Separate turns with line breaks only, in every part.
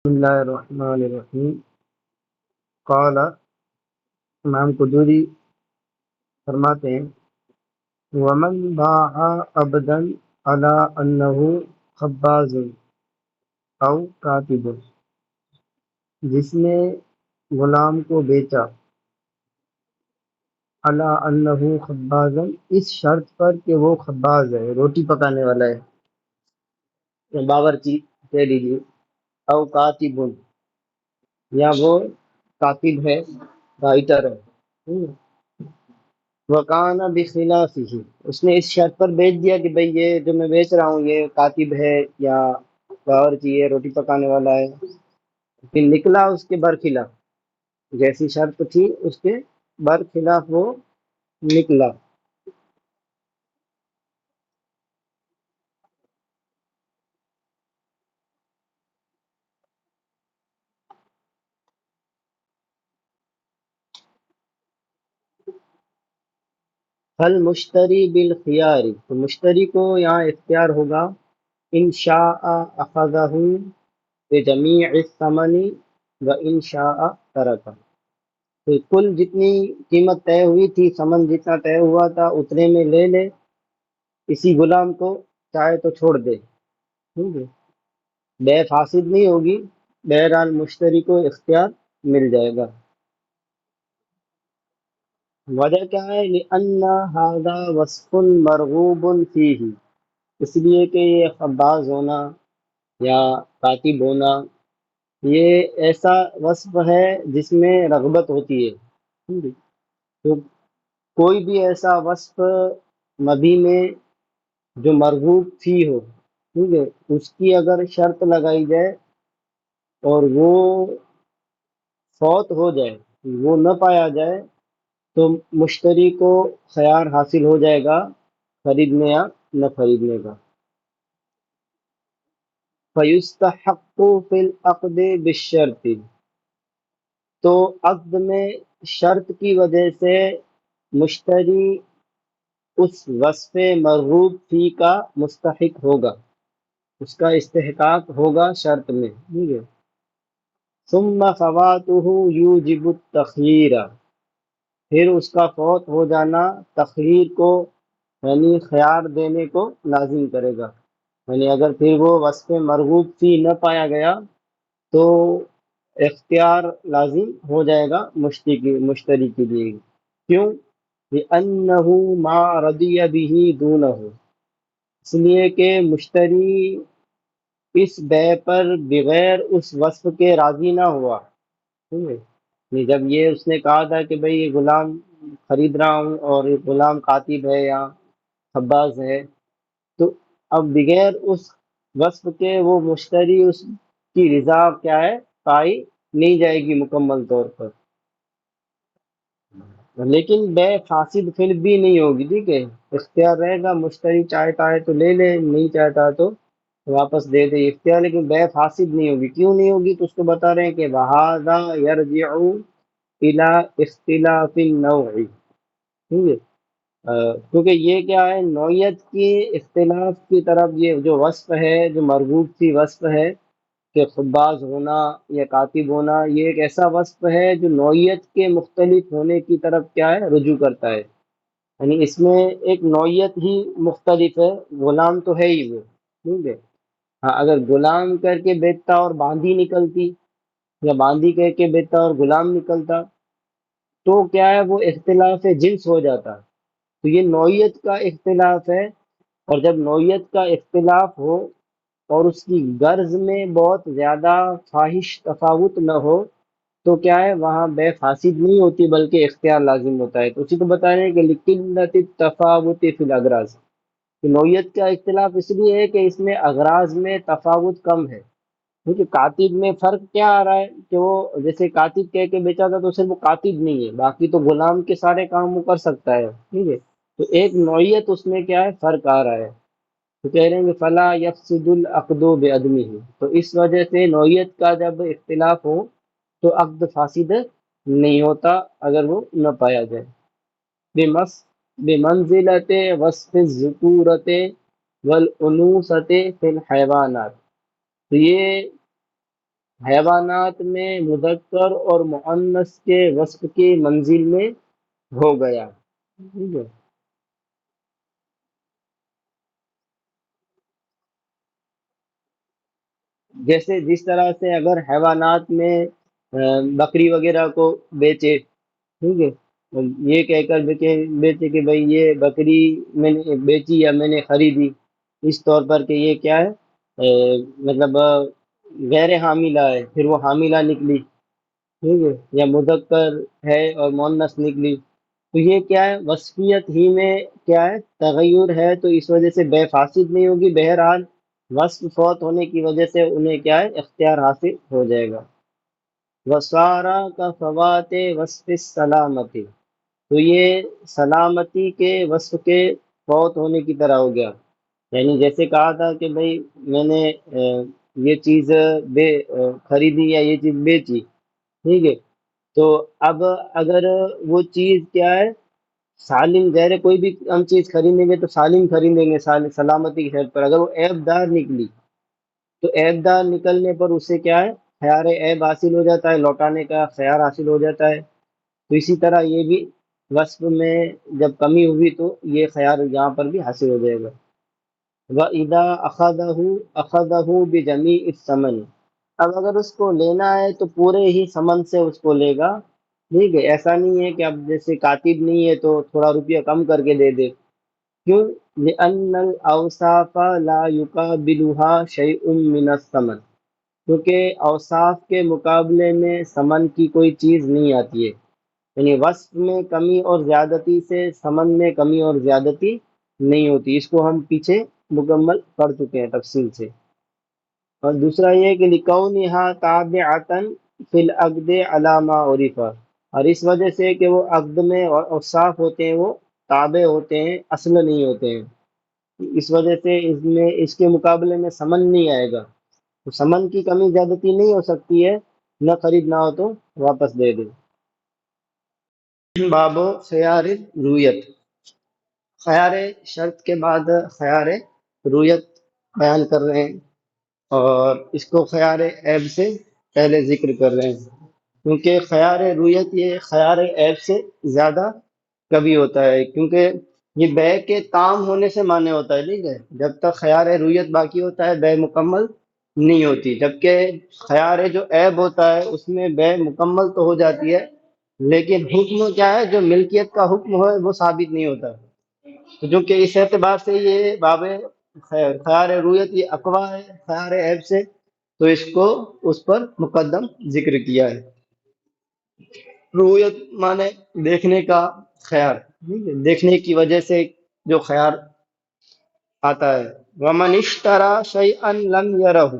بسم اللہ الرحمن الرحیم قال امام قدوری فرماتے ہیں ومن باع عبدا علی انہ خباز او کاتب، جس نے غلام کو بیچا علی انہ خباز، اس شرط پر کہ وہ خباز ہے، روٹی پکانے والا ہے یا باورچی کہہ لیجیے، او کاتب، یا وہ کاتب ہے، رائٹر ہے، وکان بخلافہ، اس نے اس شرط پر بیچ دیا کہ بھئی یہ جو میں بیچ رہا ہوں یہ کاتب ہے یا باورچی ہے، روٹی پکانے والا ہے، پھر نکلا اس کے برخلاف، جیسی شرط تھی اس کے برخلاف وہ نکلا. فالمشتری بالخیار، تو مشتری کو یہاں اختیار ہوگا، ان شاء اخذہ بجمیع الثمن و ان شاء ترکہ، تو کل جتنی قیمت طے ہوئی تھی، ثمن جتنا طے ہوا تھا اتنے میں لے لے اسی غلام کو، چاہے تو چھوڑ دے. ٹھیک ہے، بے فاسد نہیں ہوگی، بہرحال مشتری کو اختیار مل جائے گا. وجہ کیا ہے؟ لِأَنَّ هَذَا وَصْفٌ مَرْغُوبٌ فِيهِ، اس لیے کہ یہ خباز ہونا یا کاتب ہونا یہ ایسا وصف ہے جس میں رغبت ہوتی ہے. تو کوئی بھی ایسا وصف مبی میں جو مرغوب فی ہو، ٹھیک ہے، اس کی اگر شرط لگائی جائے اور وہ فوت ہو جائے، وہ نہ پایا جائے، تو مشتری کو خیار حاصل ہو جائے گا خریدنے یا نہ خریدنے کا. فَيُسْتَحَقُّ فِي الْعَقْدِ بِالشَّرْطِ، تو عقد میں شرط کی وجہ سے مشتری اس وصف مرغوب فی کا مستحق ہوگا، اس کا استحقاق ہوگا شرط میں. ٹھیک ہے، ثم فواتہ یوجب التخییر، پھر اس کا فوت ہو جانا تخییر کو یعنی خیار دینے کو لازم کرے گا. یعنی اگر پھر وہ وصف مرغوب فی نہ پایا گیا تو اختیار لازم ہو جائے گا مشتری کے لیے. کیوں؟ لِأَنَّهُ مَا رَضِيَ بِهِ دُونَهُ، اس لیے کہ مشتری اس بے پر بغیر اس وصف کے راضی نہ ہوا. ٹھیک ہے، یعنی جب یہ اس نے کہا تھا کہ بھئی یہ غلام خرید رہا ہوں اور یہ غلام کاتب ہے یا خباز ہے، تو اب بغیر اس وصف کے وہ مشتری اس کی رضا کیا ہے پائی نہیں جائے گی مکمل طور پر. لیکن بے فاسد پھر بھی نہیں ہوگی. ٹھیک ہے، اختیار رہے گا، مشتری چاہتا ہے تو لے لے، نہیں چاہتا تو واپس دے دے اختیار، لیکن بے فاسد نہیں ہوگی. کیوں نہیں ہوگی؟ تو اس کو بتا رہے ہیں کہ وَهَذَا يَرْجِعُ إِلَى اخْتِلَافِ النَّوْعِ. ٹھیک ہے، کیونکہ یہ کیا ہے، نوعیت کی اختلاف کی طرف یہ جو وصف ہے، جو مرغوب سی وصف ہے کہ خباز ہونا یا کاتب ہونا، یہ ایک ایسا وصف ہے جو نوعیت کے مختلف ہونے کی طرف کیا ہے رجوع کرتا ہے. یعنی اس میں ایک نوعیت ہی مختلف ہے، غلام تو ہے ہی وہ. ٹھیک ہے، ہاں اگر غلام کر کے بیچتا اور باندھی نکلتی، یا باندھی کر کے بیچتا اور غلام نکلتا، تو کیا ہے وہ اختلاف جنس ہو جاتا. تو یہ نوعیت کا اختلاف ہے، اور جب نوعیت کا اختلاف ہو اور اس کی غرض میں بہت زیادہ فاحش تفاوت نہ ہو تو کیا ہے وہاں بے فاسد نہیں ہوتی بلکہ اختیار لازم ہوتا ہے. تو اسی کو بتا رہے ہیں کہ لقلت التفاوت فی الاغراض، کہ نوعیت کا اختلاف اس لیے ہے کہ اس میں اغراض میں تفاوت کم ہے. کیونکہ کاتب میں فرق کیا آ رہا ہے کہ وہ جیسے کاتب کہہ کے بیچا تھا تو صرف وہ کاتب نہیں ہے، باقی تو غلام کے سارے کام وہ کر سکتا ہے. ٹھیک ہے، تو ایک نوعیت اس میں کیا ہے فرق آ رہا ہے. تو کہہ رہے ہیں کہ فلا یفسد العقد بعدمہ، تو اس وجہ سے نوعیت کا جب اختلاف ہو تو عقد فاسد نہیں ہوتا اگر وہ نہ پایا جائے. بمنزلت وصف الذکورت والانوثۃ فی الحیوانات، تو یہ حیوانات میں مذکر اور مؤنث کے وصف کی منزل میں ہو گیا، ٹھیک ہے۔ جیسے جس طرح سے اگر حیوانات میں بکری وغیرہ کو بیچے، ٹھیک ہے، یہ کہہ کر بیچے کہ بھائی یہ بکری میں نے بیچی یا میں نے خریدی، اس طور پر کہ یہ کیا ہے، مطلب غیر حاملہ ہے، پھر وہ حاملہ نکلی، ٹھیک ہے، یا مذکر ہے اور مؤنث نکلی، تو یہ کیا ہے، وصفیت ہی میں کیا ہے، تغیر ہے، تو اس وجہ سے بے فاسد نہیں ہوگی، بہرحال وصف فوت ہونے کی وجہ سے انہیں کیا ہے، اختیار حاصل ہو جائے گا۔ وسارا کا فوات وصف سلامتی، تو یہ سلامتی کے وصف کے فوت ہونے کی طرح ہو گیا، یعنی جیسے کہا تھا کہ بھئی میں نے یہ چیز خریدی یا یہ چیز بیچی، ٹھیک ہے، تو اب اگر وہ چیز کیا ہے، سالم، ظاہر ہے کوئی بھی ہم چیز خریدیں گے تو سالم خریدیں گے، سلامتی کی شرط پر، اگر وہ عیب دار نکلی تو عیب دار نکلنے پر اسے کیا ہے، خیار عیب حاصل ہو جاتا ہے، لوٹانے کا خیار حاصل ہو جاتا ہے، تو اسی طرح یہ بھی وصف میں جب کمی ہوئی تو یہ خیار یہاں پر بھی حاصل ہو جائے گا۔ وَإِذَا أَخَذَهُ أَخَذَهُ بِجَمِيعِ الثَّمَنِ، اب اگر اس کو لینا ہے تو پورے ہی ثمن سے اس کو لے گا، ٹھیک ہے، ایسا نہیں ہے کہ اب جیسے کاتب نہیں ہے تو تھوڑا روپیہ کم کر کے دے دے، کیوں؟ لِأَنَّ الْأَوْصَافَ لَا يُقَابِلُهَا شَيْءٌ مِّنَ الثَّمَنِ، کیونکہ اوصاف کے مقابلے میں ثمن کی کوئی چیز نہیں آتی ہے، یعنی وصف میں کمی اور زیادتی سے ثمن میں کمی اور زیادتی نہیں ہوتی، اس کو ہم پیچھے مکمل پڑھ چکے ہیں تفصیل سے۔ اور دوسرا یہ کہ لِكَوْنِهَا تَابِعَةً فِي الْعَقْدِ عَلَى مَا عُرِفَ، اور اس وجہ سے کہ وہ عقد میں اور اوصاف ہوتے ہیں وہ تابع ہوتے ہیں، اصل نہیں ہوتے ہیں، اس وجہ سے اس میں اس کے مقابلے میں ثمن نہیں آئے گا، تو ثمن کی کمی زیادتی نہیں ہو سکتی ہے، نہ خریدنا ہو تو واپس دے دیں۔ باب خیار رویت، خیار شرط کے بعد خیار رویت بیان کر رہے ہیں، اور اس کو خیار عیب سے پہلے ذکر کر رہے ہیں، کیونکہ خیار رویت یہ خیار عیب سے زیادہ کبھی ہوتا ہے، کیونکہ یہ بے کے تام ہونے سے مانے ہوتا ہے، ٹھیک ہے، جب تک خیار رویت باقی ہوتا ہے بے مکمل نہیں ہوتی، جبکہ خیار جو عیب ہوتا ہے اس میں بے مکمل تو ہو جاتی ہے، لیکن حکم کیا ہے، جو ملکیت کا حکم ہے وہ ثابت نہیں ہوتا، تو جو کہ اس اعتبار سے یہ باب خیار رویت یہ اقوا ہے خیار عیب سے، تو اس کو اس پر مقدم ذکر کیا ہے۔ رویت مانے دیکھنے کا خیال، ٹھیک ہے، دیکھنے کی وجہ سے جو خیال آتا ہے۔ وَمَنِ اشْتَرَى شَيْئًا لَمْ يَرَهُ،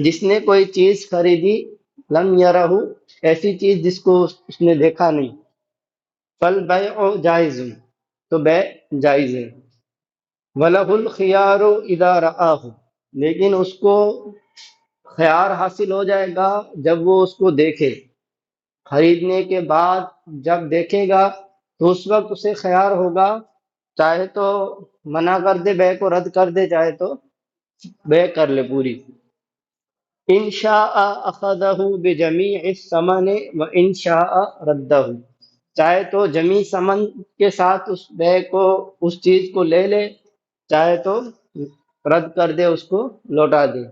جس نے کوئی چیز خریدی، لم یرہ، ایسی چیز جس کو اس نے دیکھا نہیں، فالبیع جائز، تو بیع جائز ہے، وَلَهُ الْخِيَارُ إِذَا رَآهُ، لیکن اس کو خیار حاصل ہو جائے گا جب وہ اس کو دیکھے، خریدنے کے بعد جب دیکھے گا تو اس وقت اسے خیار ہوگا، چاہے تو منع کر دے، بے کو رد کر دے، چاہے تو بے کر لے پوری۔ ان شاء اخذہ بجمیع الثمن و ان شاء ردہ، چاہے تو جمیع ثمن کے ساتھ اس بے کو، اس چیز کو لے لے، چاہے تو رد کر دے، اس کو لوٹا دے۔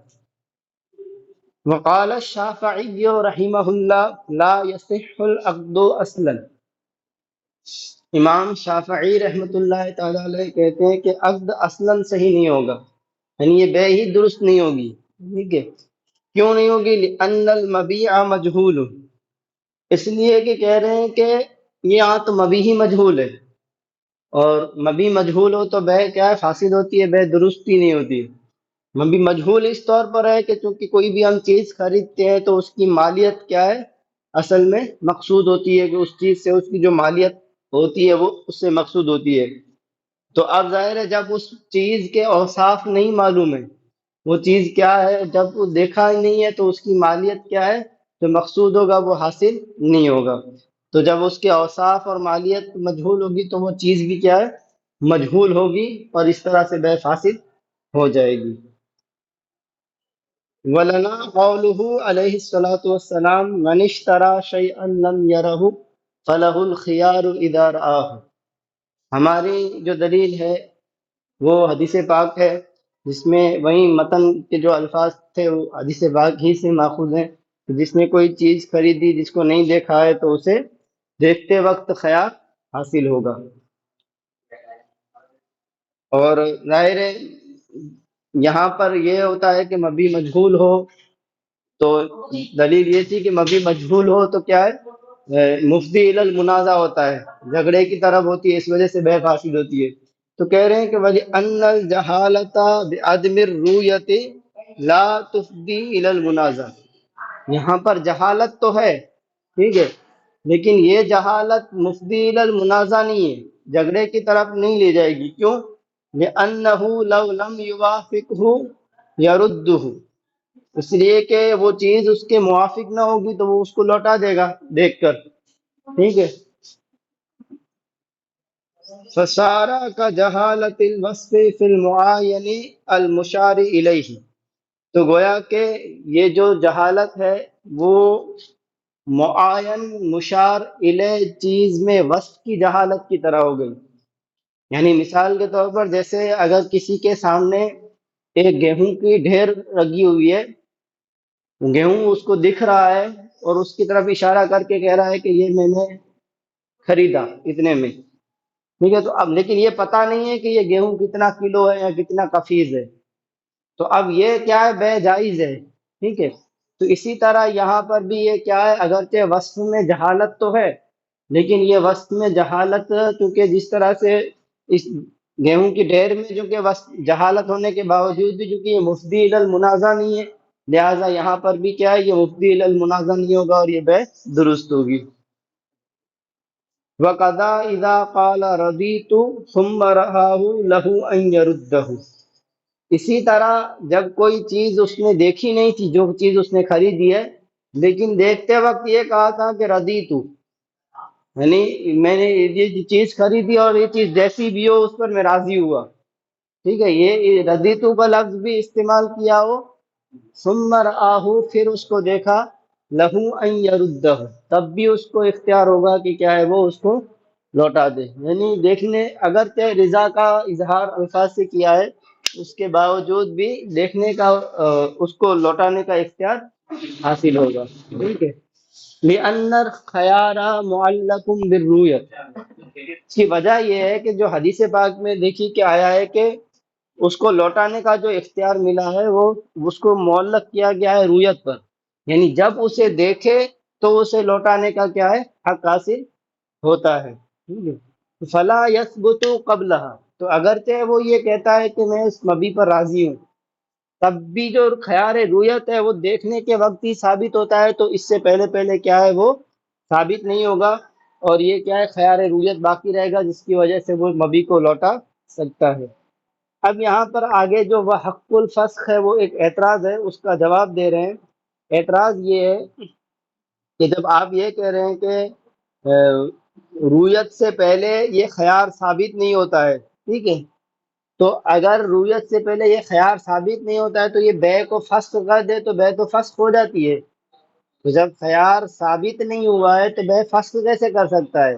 وقال الشافعی رحمہ اللہ لا یصح العقد اصلا، امام شافعی رحمۃ اللہ تعالی علیہ کہتے ہیں کہ عقد اصلا صحیح نہیں ہوگا، یعنی یہ بے ہی درست نہیں ہوگی، ٹھیک ہے، کیوں نہیں ہوگی؟ لأن المبیع مجہول، اس لیے کہ کہہ رہے ہیں کہ یہ یہاں تو مبیع ہی مجہول ہے، اور مبیع مجہول ہو تو بے کیا ہے، فاسد ہوتی ہے، بے درستی نہیں ہوتی۔ مبیع مجہول اس طور پر ہے کہ چونکہ کوئی بھی ہم چیز خریدتے ہیں تو اس کی مالیت کیا ہے، اصل میں مقصود ہوتی ہے کہ اس چیز سے اس کی جو مالیت ہوتی ہے وہ اس سے مقصود ہوتی ہے، تو اب ظاہر ہے جب اس چیز کے اوصاف نہیں معلوم ہے، وہ چیز کیا ہے، جب وہ دیکھا ہی نہیں ہے تو اس کی مالیت کیا ہے، جو مقصود ہوگا وہ حاصل نہیں ہوگا، تو جب اس کے اوصاف اور مالیت مجہول ہوگی تو وہ چیز بھی کیا ہے، مجہول ہوگی، اور اس طرح سے بے فاسد ہو جائے گی۔ ولنا قوله علیہ الصلاۃ والسلام من اشترى شیئا لم یرہ فلہ الخیار اذا رآہ. ہماری جو دلیل ہے وہ حدیث پاک ہے، جس میں وہیں متن کے جو الفاظ تھے وہ حدیث پاک ہی سے ماخوذ ہیں. جس نے کوئی چیز خریدی جس کو نہیں دیکھا ہے تو اسے دیکھتے وقت خیال حاصل ہوگا. اور ظاہر ہے یہاں پر یہ ہوتا ہے کہ مبی مجہول ہو، تو دلیل یہ تھی کہ مبی مجہول ہو تو کیا ہے مفضی الی المنازع ہوتا ہے، جھگڑے کی طرف ہوتی ہے، اس وجہ سے بے فاصل ہوتی ہے. تو کہہ رہے ہیں کہ وَلِأَنَّ الْجَهَالَةَ بِعَدْمِ الرُّؤْيَةِ لَا تُفْضِي إِلَى الْمُنَازَعَةِ. یہاں پر جہالت تو ہے، ٹھیک ہے، لیکن یہ جہالت مفضی الی المنازع نہیں ہے، جھگڑے کی طرف نہیں لے جائے گی. کیوں؟ لِأَنَّهُ لَوْ لَمْ يُوَافِقْهُ يَرُدُّهُ. اس لیے کہ وہ چیز اس کے موافق نہ ہوگی تو وہ اس کو لوٹا دے گا دیکھ کر، ٹھیک ہے. فسارا کا جہالت الوصف فی المعین المشار الیہ. تو گویا کہ یہ جو جہالت ہے وہ معین مشار الیہ چیز میں وصف کی جہالت کی طرح ہو گئی. یعنی مثال کے طور پر جیسے اگر کسی کے سامنے ایک گیہوں کی ڈھیر لگی ہوئی ہے، گیہوں اس کو دکھ رہا ہے اور اس کی طرف اشارہ کر کے کہہ رہا ہے کہ یہ میں نے خریدا اتنے میں، ٹھیک ہے. تو اب لیکن یہ پتہ نہیں ہے کہ یہ گیہوں کتنا کلو ہے یا کتنا کفیز ہے، تو اب یہ کیا ہے بے جائز ہے، ٹھیک ہے. تو اسی طرح یہاں پر بھی یہ کیا ہے، اگرچہ وصف میں جہالت تو ہے، لیکن یہ وصف میں جہالت کیونکہ جس طرح سے اس گیہوں کی ڈھیر میں جو کہ جہالت ہونے کے باوجود بھی چونکہ یہ مفضی الی المنازع نہیں ہے، لہٰذا یہاں پر بھی کیا ہے یہ مفضی الی المنازع نہیں ہوگا اور یہ بے درست ہوگی. وَقَضَى إِذَا قَالَ رَضِيتُ ثُمَّ رَآهُ لَهُ أَن يَرُدَّهُ. اسی طرح جب کوئی چیز اس نے دیکھی نہیں تھی، جو چیز اس نے خریدی ہے، لیکن دیکھتے وقت یہ کہا تھا کہ رضیتُ، یعنی میں نے یہ چیز خریدی اور یہ چیز جیسی بھی ہو اس پر میں راضی ہوا، ٹھیک ہے. یہ رضیتُ کا لفظ بھی استعمال کیا ہو. ثم رآہ، پھر اس کو دیکھا، لہو ان یردہ، تب بھی اس کو اختیار ہوگا کہ کیا ہے وہ اس کو لوٹا دے. یعنی دیکھنے اگرچہ رضا کا اظہار الفاظ سے کیا ہے، اس کے باوجود بھی دیکھنے کا اس کو لوٹانے کا اختیار حاصل ہوگا، ٹھیک ہے. لأن الخیار معلق بالرؤیت. اس کی وجہ یہ ہے کہ جو حدیث پاک میں دیکھی کہ آیا ہے کہ اس کو لوٹانے کا جو اختیار ملا ہے وہ اس کو معلق کیا گیا ہے رویت پر، یعنی جب اسے دیکھے تو اسے لوٹانے کا کیا ہے حق حاصل ہوتا ہے، ٹھیک ہے. فلا یثبت قبلها. تو اگرچہ وہ یہ کہتا ہے کہ میں اس مبی پر راضی ہوں، تب بھی جو خیار رویت ہے وہ دیکھنے کے وقت ہی ثابت ہوتا ہے، تو اس سے پہلے پہلے کیا ہے وہ ثابت نہیں ہوگا، اور یہ کیا ہے خیار رویت باقی رہے گا جس کی وجہ سے وہ مبی کو لوٹا سکتا ہے. اب یہاں پر آگے جو وہ حق الفسخ ہے وہ ایک اعتراض ہے، اس کا جواب دے رہے ہیں. اعتراض یہ ہے کہ جب آپ یہ کہہ رہے ہیں کہ رویت سے پہلے یہ خیار ثابت نہیں ہوتا ہے، ٹھیک ہے، تو اگر رویت سے پہلے یہ خیار ثابت نہیں ہوتا ہے تو یہ بے کو فسخ کر دے تو بے تو فسخ ہو جاتی ہے. تو جب خیار ثابت نہیں ہوا ہے تو بے فسخ کیسے کر سکتا ہے؟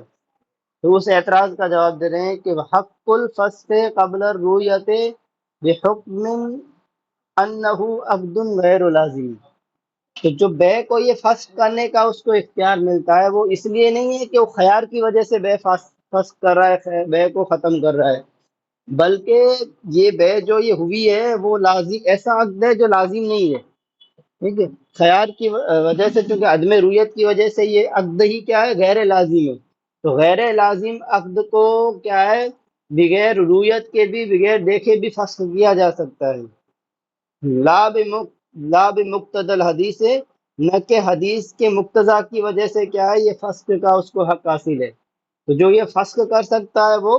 تو اس اعتراض کا جواب دے رہے ہیں کہ حق الفسخ قبل الرؤیت بحکم انہ عقد غیر لازم. تو جو بے کو یہ فسخ کرنے کا اس کو اختیار ملتا ہے وہ اس لیے نہیں ہے کہ وہ خیار کی وجہ سے بے فسخ کر رہا ہے، بے کو ختم کر رہا ہے، بلکہ یہ بے جو یہ ہوئی ہے وہ لازم ایسا عقد ہے جو لازم نہیں ہے، ٹھیک ہے. خیار کی وجہ سے چونکہ عدم رویت کی وجہ سے یہ عقد ہی کیا ہے غیر لازم ہے، تو غیر لازم عقد کو کیا ہے بغیر رویت کے بھی بغیر دیکھے بھی فسخ کیا جا سکتا ہے. لا بمقتضی الحدیث، نہ کہ حدیث کے مقتضا کی وجہ سے کیا ہے یہ فسخ کا اس کو حق حاصل ہے. تو جو یہ فسخ کر سکتا ہے وہ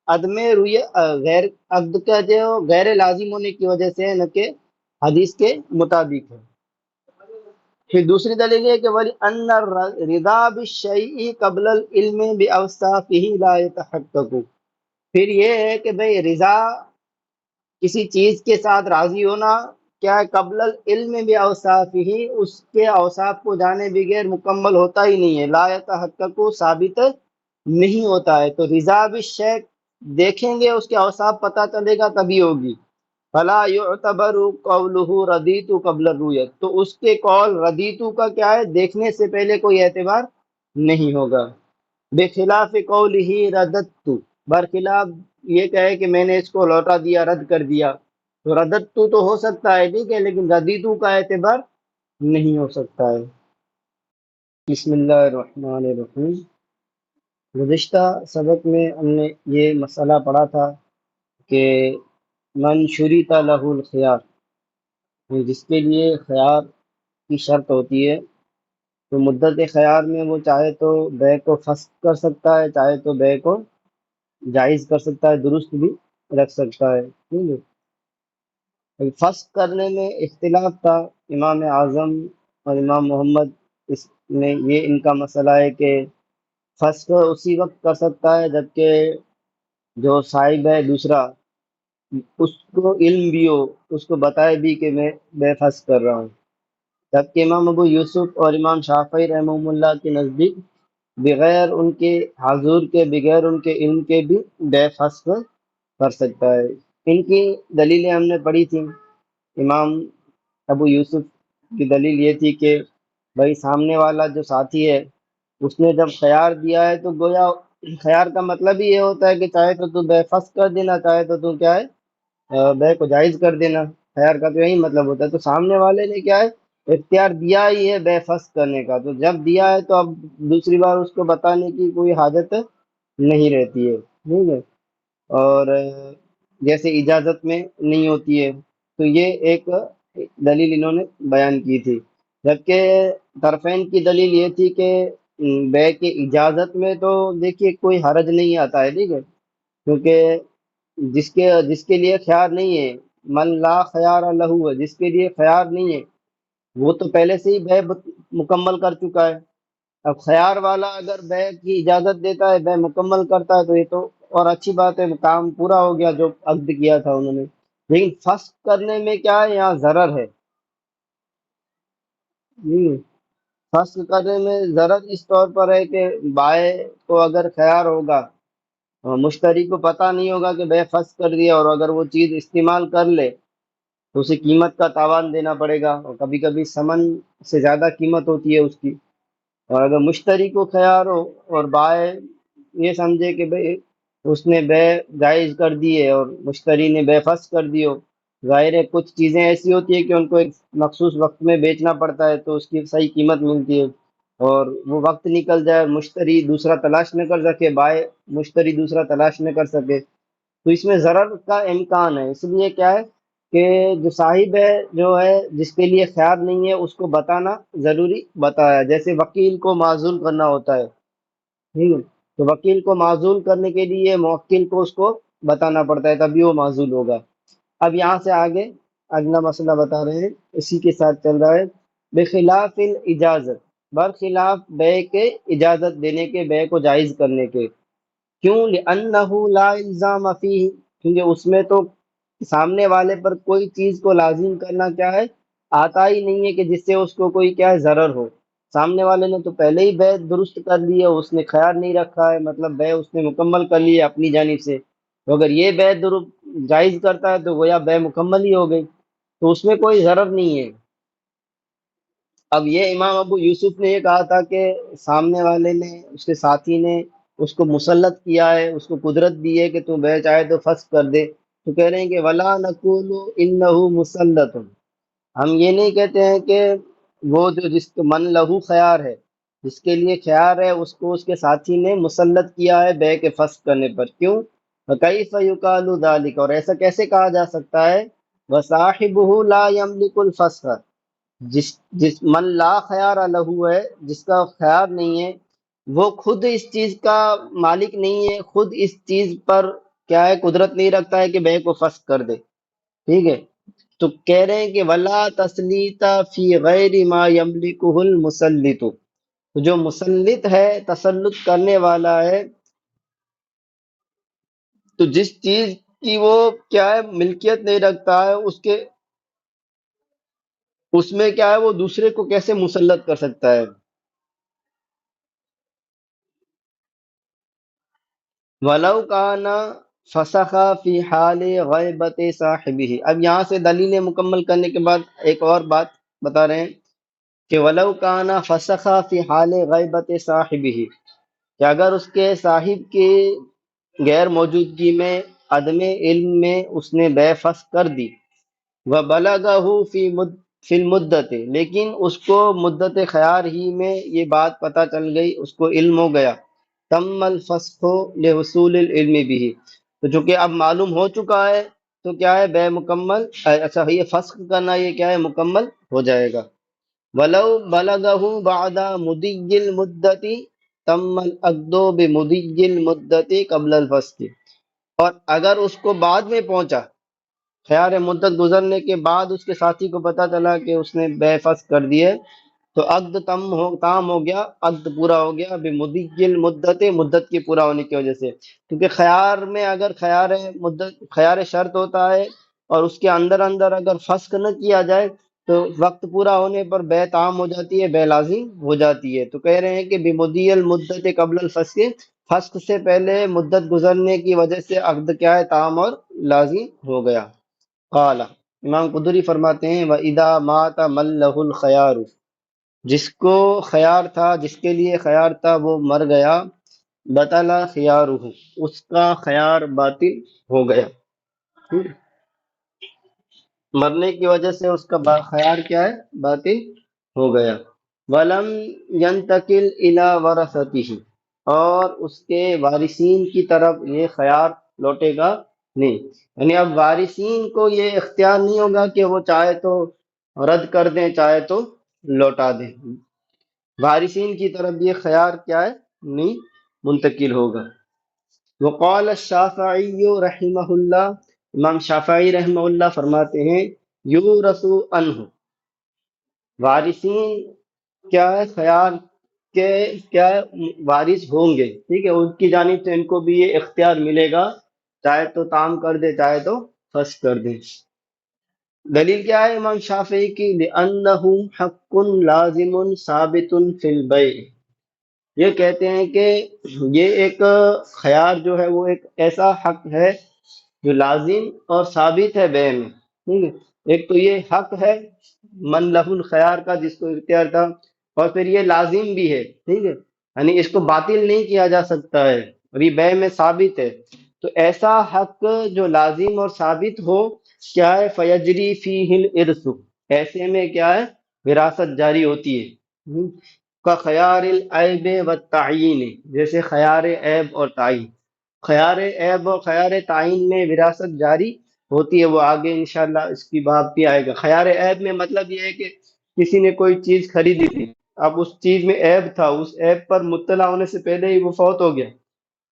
عدم رویت غیر عقد کا جو غیر لازم ہونے کی وجہ سے ہے، نہ کہ حدیث کے مطابق ہے. پھر دوسری دلیل یہ ہے کہ وَلِأَنَّ الرِّضَا بِالشَّيْءِ قَبْلَ الْعِلْمِ بِأَوْصَافِهِ لَا يَتَحَقَّقُ. پھر یہ ہے کہ بھئی رضا کسی چیز کے ساتھ راضی ہونا کیا ہے قبل العلم باوصاف ہی، اس کے اوصاف کو جانے بغیر مکمل ہوتا ہی نہیں ہے، لا یتحقق ثابت نہیں ہوتا ہے۔ تو رضا بالشیء دیکھیں گے اس کے اوصاف پتہ چلے گا تبھی ہوگی۔ فلا یعتبر قولہ ردیت قبل الرؤیت، تو اس کے قول ردیت کا کیا ہے، دیکھنے سے پہلے کوئی اعتبار نہیں ہوگا۔ بخلاف قولہ رددت، برخلاف یہ کہے کہ میں نے اس کو لوٹا دیا، رد کر دیا، تو رددت تو ہو سکتا ہے ٹھیک ہے، لیکن ردیت کا اعتبار نہیں ہو سکتا ہے۔ بسم اللہ الرحمن الرحیم۔ گزشتہ سبق میں ہم نے یہ مسئلہ پڑھا تھا کہ من شرط لہ الخیار، جس کے لیے خیار کی شرط ہوتی ہے، تو مدت خیار میں وہ چاہے تو بے کو فسخ کر سکتا ہے، چاہے تو بے کو جائز کر سکتا ہے، درست بھی رکھ سکتا ہے ٹھیک ہے۔ فسخ کرنے میں اختلاف تھا امام اعظم اور امام محمد، اس میں یہ ان کا مسئلہ ہے کہ فسخ اسی وقت کر سکتا ہے جبکہ جو صاحب ہے دوسرا اس کو علم بھی ہو، اس کو بتائے بھی کہ میں بے فسخ کر رہا ہوں، جبکہ امام ابو یوسف اور امام شافعی رحمہ اللہ کے نزدیک بغیر ان کے حضور کے، بغیر ان کے علم کے بھی بے فسخ کر سکتا ہے۔ ان کی دلیلیں ہم نے پڑھی تھیں۔ امام ابو یوسف کی دلیل یہ تھی کہ بھائی سامنے والا جو ساتھی ہے اس نے جب خیار دیا ہے تو گویا خیار کا مطلب ہی یہ ہوتا ہے کہ چاہے تو بے فسخ کر دینا، چاہے تو کیا ہے بے کو جائز کر دینا، خیار کا تو یہی مطلب ہوتا ہے۔ تو سامنے والے نے کیا ہے اختیار دیا ہی ہے بے فسخ کرنے کا، تو جب دیا ہے تو اب دوسری بار اس کو بتانے کی کوئی حاجت نہیں رہتی ہے ٹھیک ہے۔ اور جیسے اجازت میں نہیں ہوتی ہے، تو یہ ایک دلیل انہوں نے بیان کی تھی، جبکہ طرفین کی دلیل یہ تھی کہ بے کے اجازت میں تو دیکھیے کوئی حرج نہیں آتا ہے ٹھیک ہے، کیونکہ جس کے لیے خیار نہیں ہے، من لا خیار لہو ہے، جس کے لیے خیار نہیں ہے وہ تو پہلے سے ہی بے مکمل کر چکا ہے۔ اب خیار والا اگر بے کی اجازت دیتا ہے، بے مکمل کرتا ہے، تو یہ تو اور اچھی بات ہے، کام پورا ہو گیا جو عقد کیا تھا انہوں نے۔ لیکن فسخ کرنے میں کیا ہے، یہاں ضرر ہے۔ فسخ کرنے میں ضرر اس طور پر ہے کہ بائع کو اگر خیار ہوگا، مشتری کو پتہ نہیں ہوگا کہ بے فسخ کر دیا، اور اگر وہ چیز استعمال کر لے تو اسے قیمت کا تاوان دینا پڑے گا، اور کبھی کبھی ثمن سے زیادہ قیمت ہوتی ہے اس کی۔ اور اگر مشتری کو خیار ہو اور بائع یہ سمجھے کہ بھئی اس نے بے جائز کر دی ہے اور مشتری نے بے فسخ کر دی ہو، ظاہر ہے کچھ چیزیں ایسی ہوتی ہے کہ ان کو ایک مخصوص وقت میں بیچنا پڑتا ہے تو اس کی صحیح قیمت ملتی ہے، اور وہ وقت نکل جائے اور مشتری دوسرا تلاش نہ کر سکے، بائع مشتری دوسرا تلاش نہ کر سکے، تو اس میں ضرر کا امکان ہے۔ اس لیے کیا ہے کہ جو صاحب ہے، جو ہے جس کے لیے خیار نہیں ہے، اس کو بتانا ضروری بتایا، جیسے وکیل کو معزول کرنا ہوتا ہے ٹھیک ہے، تو وکیل کو معزول کرنے کے لیے موکل کو اس کو بتانا پڑتا ہے تبھی وہ معزول ہوگا۔ اب یہاں سے آگے اگلا مسئلہ بتا رہے ہیں، اسی کے ساتھ چل رہا ہے۔ بخلاف الاجازت، برخلاف بے کے اجازت دینے کے، بے کو جائز کرنے کے، کیوں؟ لأنہ لا الزام فیہ، کیونکہ اس میں تو سامنے والے پر کوئی چیز کو لازم کرنا کیا ہے، آتا ہی نہیں ہے کہ جس سے اس کو کوئی کیا ہے ضرر ہو۔ سامنے والے نے تو پہلے ہی بے درست کر لی ہے، اس نے خیار نہیں رکھا ہے، مطلب بے اس نے مکمل کر لی ہے اپنی جانب سے، تو اگر یہ بے جائز کرتا ہے تو گویا بے مکمل ہی ہو گئی، تو اس میں کوئی ضرر نہیں ہے۔ اب یہ امام ابو یوسف نے یہ کہا تھا کہ سامنے والے نے، اس کے ساتھی نے اس کو مسلط کیا ہے، اس کو قدرت دی ہے کہ تو بے چاہے تو فسخ کر دے، تو کہہ رہے ہیں کہ ولا نقول انہ مسلط، ہم یہ نہیں کہتے ہیں کہ وہ جو جس کو من لہو خیار ہے، جس کے لیے خیار ہے، اس کو اس کے ساتھی نے مسلط کیا ہے بے کے فسخ کرنے پر، کیوں؟ کیف یقال ذلک، اور ایسا کیسے کہا جا سکتا ہے، وصاحبہ لا یملک الفسخ، جس جس من لا خیار لہو ہے، جس کا خیار نہیں ہے، وہ خود اس چیز کا مالک نہیں ہے، خود اس چیز پر کیا ہے قدرت نہیں رکھتا ہے کہ بے کو فسخ کر دے ٹھیک ہے۔ تو کہہ رہے ہیں کہ ولا تسلیط فی غیر ما یملکہ المسلط، تو جو مسلط ہے، تسلط کرنے والا ہے، تو جس چیز کی وہ کیا ہے ملکیت نہیں رکھتا ہے، اس کے اس میں کیا ہے وہ دوسرے کو کیسے مسلط کر سکتا ہے. ولو کانا فسخا فی حال غیبت صاحبہ. اب یہاں سے دلیلیں مکمل کرنے کے بعد ایک اور بات بتا رہے ہیں کہ ولو کانا فسخا فی حال غیبت صاحبہ، کہ اگر اس کے صاحب کی غیر موجودگی میں، عدم علم میں اس نے بے فسخ کر دی، وَبَلَغَهُ فی المدت، لیکن اس کو مدت خیار ہی میں یہ بات پتہ چل گئی، اس کو علم ہو گیا، تم الفسخ لحصول العلم بھی، تو چونکہ اب معلوم ہو چکا ہے تو کیا ہے بے مکمل، اچھا یہ فسخ کرنا یہ کیا ہے مکمل ہو جائے گا. ولو بلغه بعد مضی المدت تم العقد بمضی المدت قبل الفسخ. اور اگر اس کو بعد میں پہنچا، خیار مدت گزرنے کے بعد اس کے ساتھی کو پتہ چلا کہ اس نے بے فسخ کر دیے، تو عقد تام ہو گیا، عقد پورا ہو گیا بمضی المدت، مدت کی پورا ہونے کی وجہ سے. کیونکہ خیار میں اگر خیار مدت، خیار شرط ہوتا ہے اور اس کے اندر اندر اگر فسخ نہ کیا جائے تو وقت پورا ہونے پر بے تام ہو جاتی ہے، بے لازم ہو جاتی ہے. تو کہہ رہے ہیں کہ بمضی المدت قبل الفسخ، فسخ سے پہلے مدت گزرنے کی وجہ سے عقد کیا ہے تام اور لازم ہو گیا. قال، امام قدری فرماتے ہیں وَإِذَا مَاتَ مَن لَهُ الْخَيَارُ، جس کو خیار تھا، جس کے لیے خیار تھا وہ مر گیا، بطل خیارہ، اس کا خیار باطل ہو گیا. مرنے کی وجہ سے اس کا خیار کیا ہے باطل ہو گیا. ولم ینتقل الی ورثتہ، اور اس کے وارثین کی طرف یہ خیار لوٹے گا نہیں. یعنی اب وارثین کو یہ اختیار نہیں ہوگا کہ وہ چاہے تو رد کر دیں چاہے تو لوٹا دیں. وارثین کی طرف یہ خیار کیا ہے نہیں منتقل ہوگا. وقال الشافعی رحمہ اللہ، امام شافعی رحمہ اللہ فرماتے ہیں یورث عنہ، وارثین کیا ہے خیال کے کیا ہے وارث ہوں گے، ٹھیک ہے، ان کی جانب سے ان کو بھی یہ اختیار ملے گا، چاہے تو تام کر دے چاہے تو فسخ کر دے. دلیل کیا ہے امام شافعی کی؟ لِأَنَّهُ حَقٌّ لَازِمٌ ثَابِتٌ فِي الْبَيْعِ، یہ کہتے ہیں کہ یہ ایک خیار جو ہے وہ ایک ایسا حق ہے جو لازم اور ثابت ہے بے میں، ٹھیک ہے. ایک تو یہ حق ہے من لہ الخیار کا جس کو اختیار تھا، اور پھر یہ لازم بھی ہے، ٹھیک ہے، یعنی اس کو باطل نہیں کیا جا سکتا ہے اور یہ بے میں ثابت ہے. تو ایسا حق جو لازم اور ثابت ہو کیا ہے فیجری فیہ الارث، ایسے میں کیا ہے وراثت جاری ہوتی ہے. کا خیار العیب والتعیین، جیسے خیار عیب اور تعین. خیار عیب اور خیار تعین میں وراثت جاری ہوتی ہے، وہ آگے انشاءاللہ اس کی باب بھی آئے گا. خیار عیب میں مطلب یہ ہے کہ کسی نے کوئی چیز خریدی تھی، اب اس چیز میں عیب تھا، اس عیب پر مطلع ہونے سے پہلے ہی وہ فوت ہو گیا،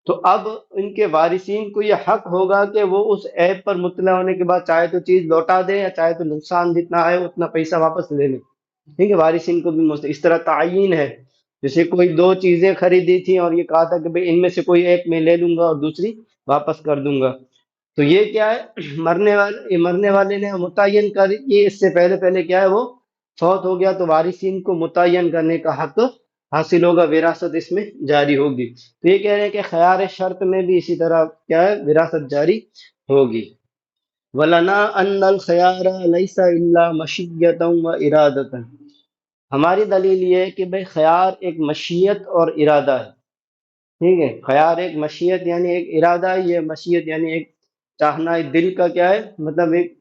تو اب ان کے وارثین کو یہ حق ہوگا کہ وہ اس عیب پر مطلع ہونے کے بعد چاہے تو چیز لوٹا دے یا چاہے تو نقصان جتنا آئے اتنا پیسہ واپس لے لیں، ٹھیک ہے. وارثین کو بھی اس طرح تعین ہے، جیسے کوئی دو چیزیں خریدی تھی اور یہ کہا تھا کہ بھئی ان میں سے کوئی ایک میں لے لوں گا اور دوسری واپس کر دوں گا، تو یہ کیا ہے مرنے والے نے متعین کر یہ اس سے پہلے پہلے کیا ہے وہ فوت ہو گیا، تو وارثین کو متعین کرنے کا حق حاصل ہوگا، وراثت اس میں جاری ہوگی. تو یہ کہہ رہے ہیں کہ خیار شرط میں بھی اسی طرح کیا ہے وراثت جاری ہوگی. وَلَنَا أَنَّ الْخِيَارَ لَيْسَ إِلَّا مَشِيَّةً وَإِرَادَةً، ہماری دلیل یہ ہے کہ بھئی خیار ایک مشیت اور ارادہ ہے، ٹھیک ہے. خیار ایک مشیت یعنی ایک ارادہ ہے، یہ مشیت یعنی ایک چاہنا، ایک دل کا کیا ہے مطلب ایک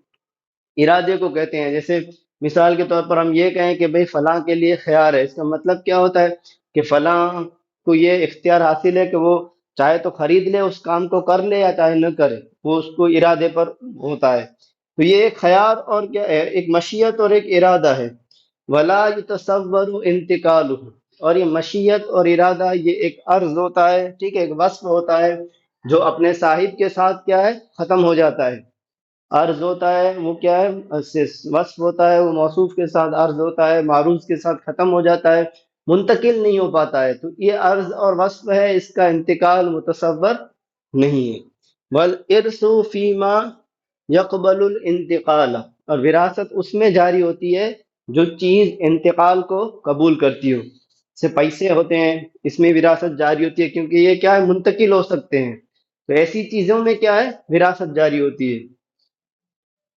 ارادے کو کہتے ہیں. جیسے مثال کے طور پر ہم یہ کہیں کہ بھئی فلاں کے لیے خیار ہے، اس کا مطلب کیا ہوتا ہے کہ فلاں کو یہ اختیار حاصل ہے کہ وہ چاہے تو خرید لے اس کام کو کر لے یا چاہے نہ کرے، وہ اس کو ارادے پر ہوتا ہے. تو یہ ایک خیار اور کیا ہے ایک مشیت اور ایک ارادہ ہے. ولا یتصور انتقالہ، اور یہ مشیت اور ارادہ یہ ایک عرض ہوتا ہے، ٹھیک ہے، ایک وصف ہوتا ہے جو اپنے صاحب کے ساتھ کیا ہے ختم ہو جاتا ہے. عرض ہوتا ہے وہ کیا ہے وصف ہوتا ہے، وہ موصوف کے ساتھ عرض ہوتا ہے، معروض کے ساتھ ختم ہو جاتا ہے، منتقل نہیں ہو پاتا ہے. تو یہ عرض اور وصف ہے، اس کا انتقال متصور نہیں ہے. والارث فیما یقبل الانتقال، اور وراثت اس میں جاری ہوتی ہے جو چیز انتقال کو قبول کرتی ہو، جیسے پیسے ہوتے ہیں، اس میں وراثت جاری ہوتی ہے کیونکہ یہ کیا ہے، منتقل ہو سکتے ہیں، تو ایسی چیزوں میں کیا ہے، وراثت جاری ہوتی ہے۔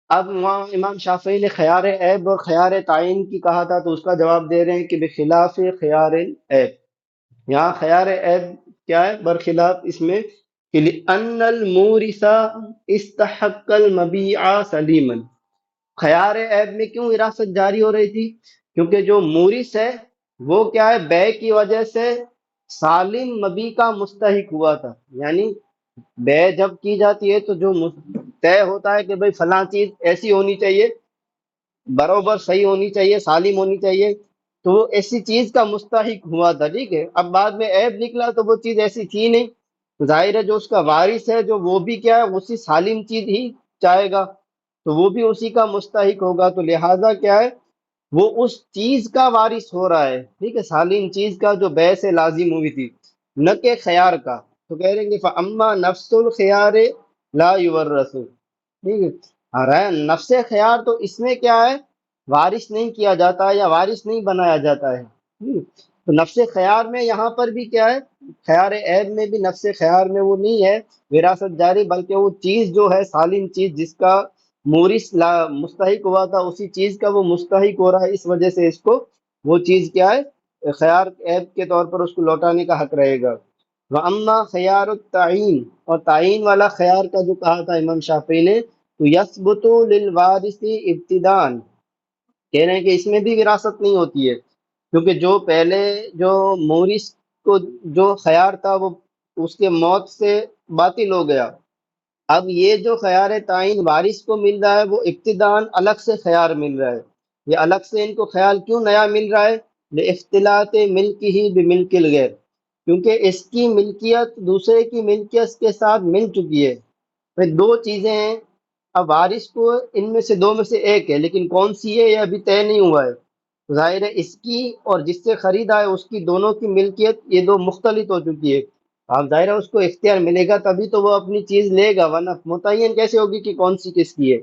اب وہاں امام شافعی نے خیار عیب اور خیار تعین کی کہا تھا، تو اس کا جواب دے رہے ہیں کہ بخلاف خیار عیب، یہاں خیار عیب کیا ہے، برخلاف اس میں کہ لِأَنَّ الْمُورِثَ اسْتَحَقَّ الْمَبِيعَ سَلِيمًا، خیار عیب میں کیوں وراثت جاری ہو رہی تھی؟ کیونکہ جو مورث ہے وہ کیا ہے، بے کی وجہ سے سالم مبی کا مستحق ہوا تھا، یعنی بے جب کی جاتی ہے تو جو طے ہوتا ہے کہ بھئی فلاں چیز ایسی ہونی چاہیے، برابر صحیح ہونی چاہیے، سالم ہونی چاہیے، تو وہ ایسی چیز کا مستحق ہوا تھا، ٹھیک ہے۔ اب بعد میں عیب نکلا تو وہ چیز ایسی تھی نہیں، تو ظاہر ہے جو اس کا وارث ہے جو وہ بھی کیا ہے، اسی سالم چیز ہی چاہے گا، تو وہ بھی اسی کا مستحق ہوگا، تو لہٰذا کیا ہے، وہ اس چیز کا وارث ہو رہا ہے، ٹھیک ہے، سالم چیز کا جو بے سے لازم ہوئی تھی، نہ کہ خیار کا۔ تو کہہ رہے ہیں کہ فَأَمَّا نَفْسُ الْخِيَارِ لَا يُوَرَّثُ، ٹھیک ہے، نفس خیار تو اس میں کیا ہے، وارث نہیں کیا جاتا یا وارث نہیں بنایا جاتا ہے، تو نفس خیار میں یہاں پر بھی کیا ہے، خیار عیب میں بھی نفس خیار میں وہ نہیں ہے وراثت جاری، بلکہ وہ چیز جو ہے سالم چیز جس کا مورث مستحق ہوا تھا اسی چیز کا وہ مستحق ہو رہا ہے، اس وجہ سے اس کو وہ چیز کیا ہے، خیار عیب کے طور پر اس کو لوٹانے کا حق رہے گا۔ وَأَمَّا خیار التعین، اور تعین والا خیار کا جو کہا تھا امام شافعی نے، تو یثبت للوارث ابتداء، کہہ رہے ہیں کہ اس میں بھی وراثت نہیں ہوتی ہے، کیونکہ جو پہلے جو مورث کو جو خیار تھا وہ اس کے موت سے باطل ہو گیا، اب یہ جو خیار تعین وارث کو مل رہا ہے وہ ابتداً الگ سے خیار مل رہا ہے، یہ الگ سے ان کو خیال کیوں نیا مل رہا ہے، لاختلاط ملکہ بملک الغیر، کیونکہ اس کی ملکیت دوسرے کی ملکیت کے ساتھ مل چکی ہے۔ بھئی دو چیزیں ہیں، اب وارث کو ان میں سے دو میں سے ایک ہے، لیکن کون سی ہے یہ ابھی طے نہیں ہوا ہے، ظاہر ہے اس کی اور جس سے خریدا ہے اس کی دونوں کی ملکیت یہ دو مختلف ہو چکی ہے، اب ظاہر ہے اس کو اختیار ملے گا تبھی تو وہ اپنی چیز لے گا، ورنہ متعین کیسے ہوگی کہ کون سی کس کی ہے؟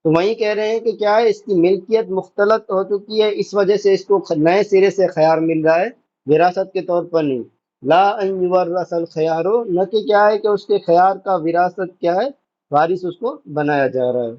تو وہیں کہہ رہے ہیں کہ کیا ہے، اس کی ملکیت مختلط ہو چکی ہے، اس وجہ سے اس کو نئے سرے سے خیار مل رہا ہے، وراثت کے طور پر نہیں۔ لا ان یورث الخیار، نہ کہ کیا ہے کہ اس کے خیار کا وراثت کیا ہے، وارث اس کو بنایا جا رہا ہے۔